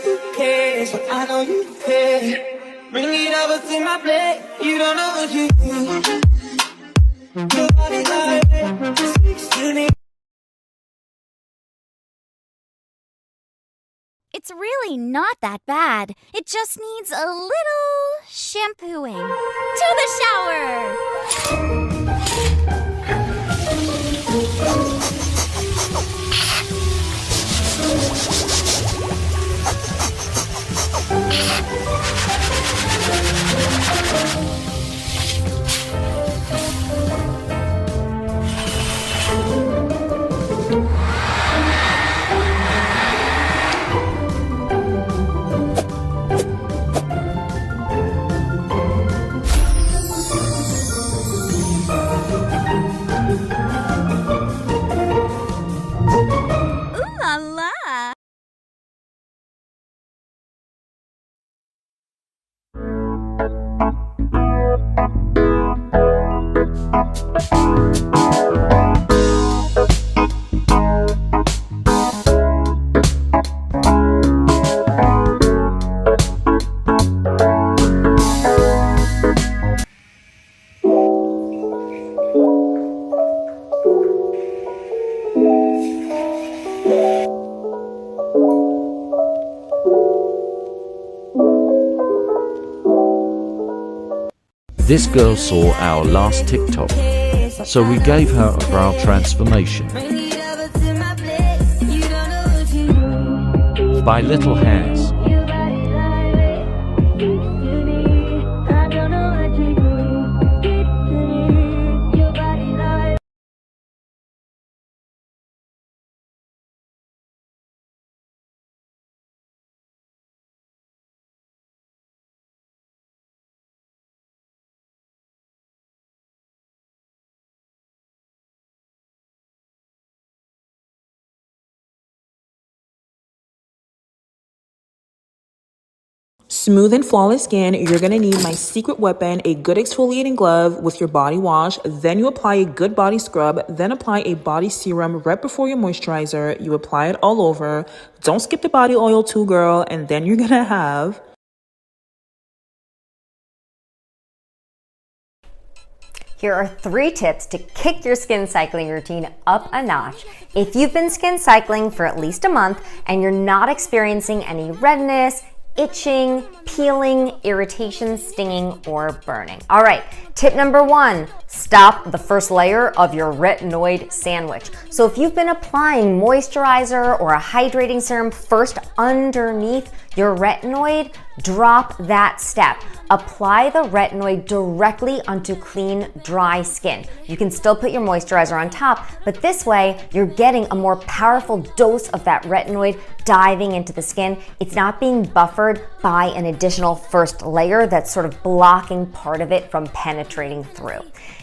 Who cares? But I know you care. Bring it over to my plate. You don't know what you do. Your body like speaks to me. It's really not that bad. It just needs a little shampooing. To the shower! Ooh la la! This girl saw our last TikTok, so we gave her a brow transformation by Little Hairs. Smooth and flawless skin, you're going to need my secret weapon, a good exfoliating glove with your body wash. Then you apply a good body scrub, then apply a body serum right before your moisturizer. You apply it all over. Don't skip the body oil too, girl. And then you're going to have... Here are 3 tips to kick your skin cycling routine up a notch. If you've been skin cycling for at least a month and you're not experiencing any redness, itching, peeling, irritation, stinging, or burning. All right, tip number 1, stop the first layer of your retinoid sandwich. So if you've been applying moisturizer or a hydrating serum first underneath your retinoid, drop that step. Apply the retinoid directly onto clean, dry skin. You can still put your moisturizer on top, but this way you're getting a more powerful dose of that retinoid diving into the skin. It's not being buffered by an additional first layer that's sort of blocking part of it from penetrating through.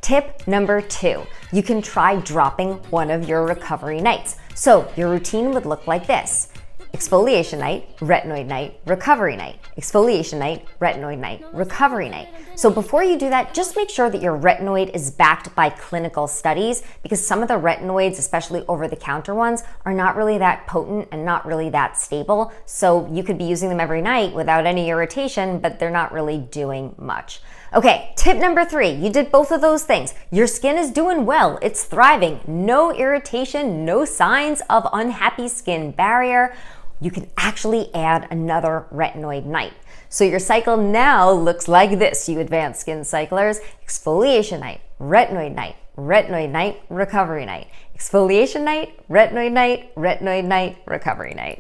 Tip number 2, you can try dropping one of your recovery nights. So your routine would look like this: exfoliation night, retinoid night, recovery night. Exfoliation night, retinoid night, recovery night. So before you do that, just make sure that your retinoid is backed by clinical studies, because some of the retinoids, especially over-the-counter ones, are not really that potent and not really that stable. So you could be using them every night without any irritation, but they're not really doing much. Okay, tip number 3, you did both of those things. Your skin is doing well, it's thriving, no irritation, no signs of unhappy skin barrier. You can actually add another retinoid night. So your cycle now looks like this, you advanced skin cyclers: exfoliation night, retinoid night, retinoid night, recovery night. Exfoliation night, retinoid night, retinoid night, recovery night.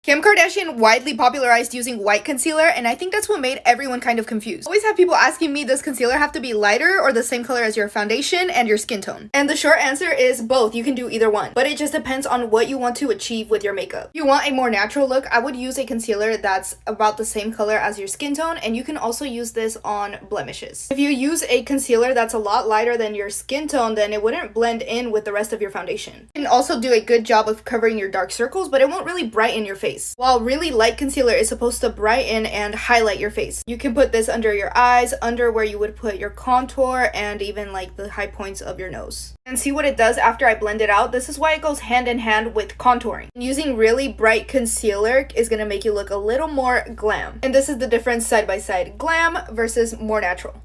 Kim Kardashian widely popularized using white concealer, and I think that's what made everyone kind of confused. I always have people asking me, does concealer have to be lighter or the same color as your foundation and your skin tone? And the short answer is both. You can do either one, but it just depends on what you want to achieve with your makeup. If you want a more natural look, I would use a concealer that's about the same color as your skin tone, and you can also use this on blemishes. If you use a concealer that's a lot lighter than your skin tone, then it wouldn't blend in with the rest of your foundation. You can also do a good job of covering your dark circles, but it won't really brighten your face. face. While really light concealer is supposed to brighten and highlight your face. You can put this under your eyes, under where you would put your contour, and even like the high points of your nose. And see what it does after I blend it out? This is why it goes hand in hand with contouring. Using really bright concealer is gonna make you look a little more glam. And this is the difference side by side. Glam versus more natural.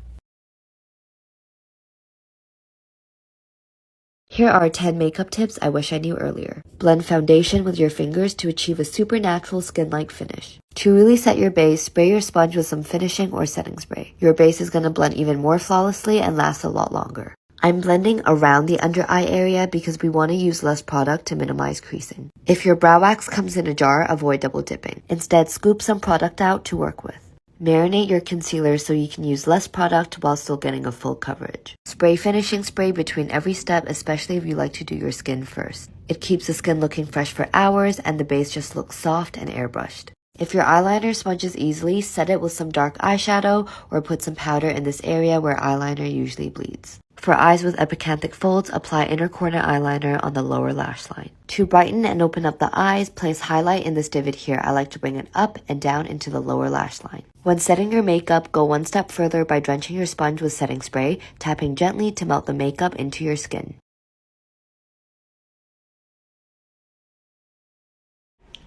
Here are 10 makeup tips I wish I knew earlier. Blend foundation with your fingers to achieve a supernatural skin-like finish. To really set your base, spray your sponge with some finishing or setting spray. Your base is going to blend even more flawlessly and last a lot longer. I'm blending around the under eye area because we want to use less product to minimize creasing. If your brow wax comes in a jar, avoid double dipping. Instead, scoop some product out to work with. Marinate your concealer so you can use less product while still getting a full coverage. Spray finishing spray between every step, especially if you like to do your skin first. It keeps the skin looking fresh for hours and the base just looks soft and airbrushed. If your eyeliner smudges easily, set it with some dark eyeshadow or put some powder in this area where eyeliner usually bleeds. For eyes with epicanthic folds, apply inner corner eyeliner on the lower lash line. To brighten and open up the eyes, place highlight in this divot here. I like to bring it up and down into the lower lash line. When setting your makeup, go one step further by drenching your sponge with setting spray, tapping gently to melt the makeup into your skin.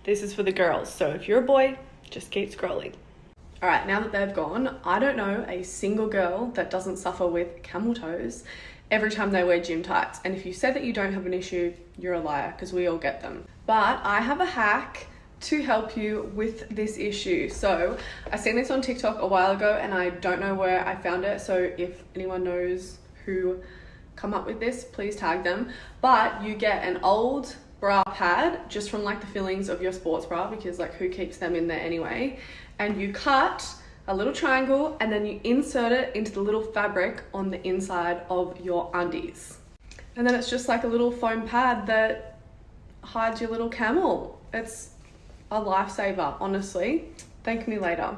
This is for the girls, so if you're a boy, just keep scrolling. Alright, now that they've gone, I don't know a single girl that doesn't suffer with camel toes every time they wear gym tights. And if you said that you don't have an issue, you're a liar, because we all get them. But I have a hack to help you with this issue. So I seen this on TikTok a while ago and I don't know where I found it. So if anyone knows who come up with this, please tag them. But you get an old bra pad just from like the fillings of your sports bra, because like who keeps them in there anyway, and you cut a little triangle and then you insert it into the little fabric on the inside of your undies, and then it's just like a little foam pad that hides your little camel. It's a lifesaver, honestly. Thank me later.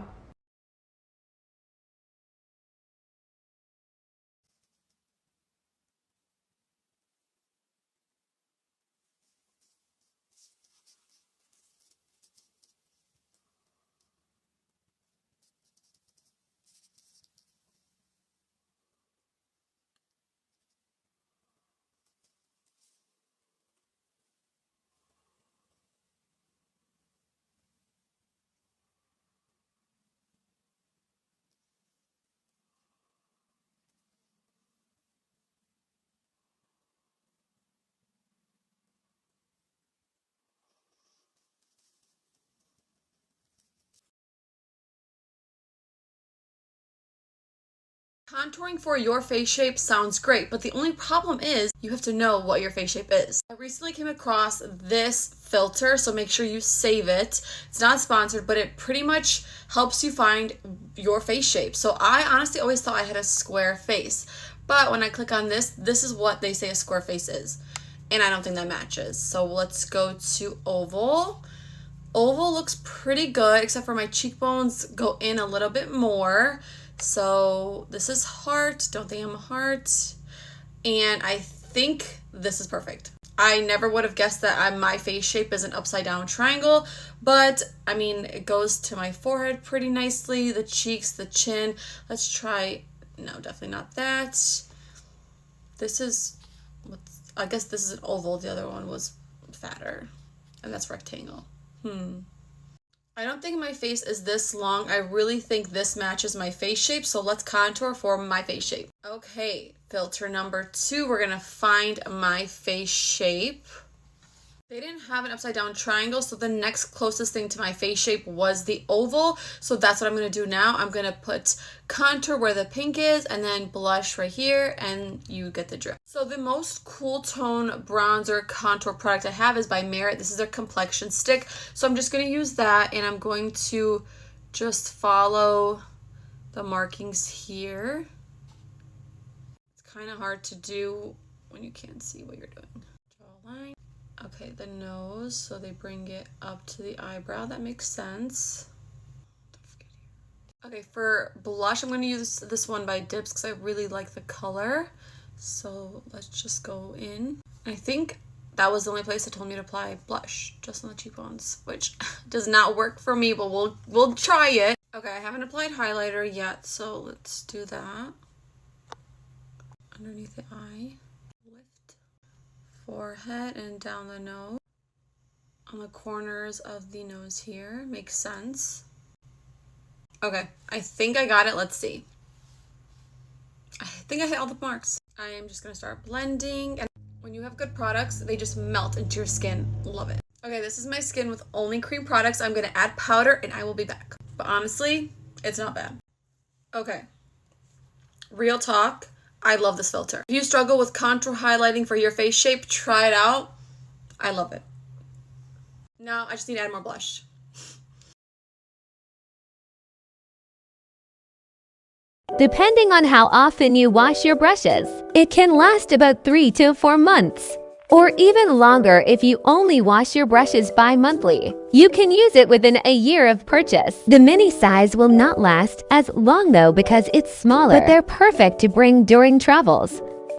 Contouring for your face shape sounds great, but the only problem is you have to know what your face shape is. I recently came across this filter, so make sure you save it. It's not sponsored, but it pretty much helps you find your face shape. So I honestly always thought I had a square face, but when I click on this, this is what they say a square face is, and I don't think that matches. So let's go to oval. Oval looks pretty good, except for my cheekbones go in a little bit more. So this is heart. Don't think I'm a heart. And I think this is perfect. I never would have guessed that my face shape is an upside down triangle, but I mean, it goes to my forehead pretty nicely, the cheeks, the chin. Let's try, no, definitely not that. This is, I guess this is an oval. The other one was fatter, and that's rectangle. I don't think my face is this long. I really think this matches my face shape, so let's contour for my face shape. Okay, filter number 2, we're gonna find my face shape. They didn't have an upside down triangle, so the next closest thing to my face shape was the oval. So that's what I'm gonna do now. I'm gonna put contour where the pink is and then blush right here, and you get the drift. So the most cool tone bronzer contour product I have is by Merit. This is their complexion stick. So I'm just gonna use that, and I'm going to just follow the markings here. It's kind of hard to do when you can't see what you're doing. Draw a line. Okay, the nose, so they bring it up to the eyebrow. That makes sense. Okay, for blush, I'm going to use this one by Dips because I really like the color. So let's just go in. I think that was the only place that told me to apply blush, just on the cheekbones, which does not work for me, but we'll try it. Okay, I haven't applied highlighter yet, so let's do that. Underneath the eye, lift, forehead, and down the nose. On the corners of the nose here, makes sense. Okay, I think I got it. Let's see. I think I hit all the marks. I am just gonna start blending, and when you have good products, they just melt into your skin. Love it. Okay, this is my skin with only cream products. I'm gonna add powder and I will be back. But honestly, it's not bad. Okay, real talk, I love this filter. If you struggle with contour highlighting for your face shape, try it out. I love it. Now I just need to add more blush. Depending on how often you wash your brushes, it can last about 3 to 4 months. Or even longer if you only wash your brushes bi-monthly. You can use it within a year of purchase. The mini size will not last as long though because it's smaller, but they're perfect to bring during travels.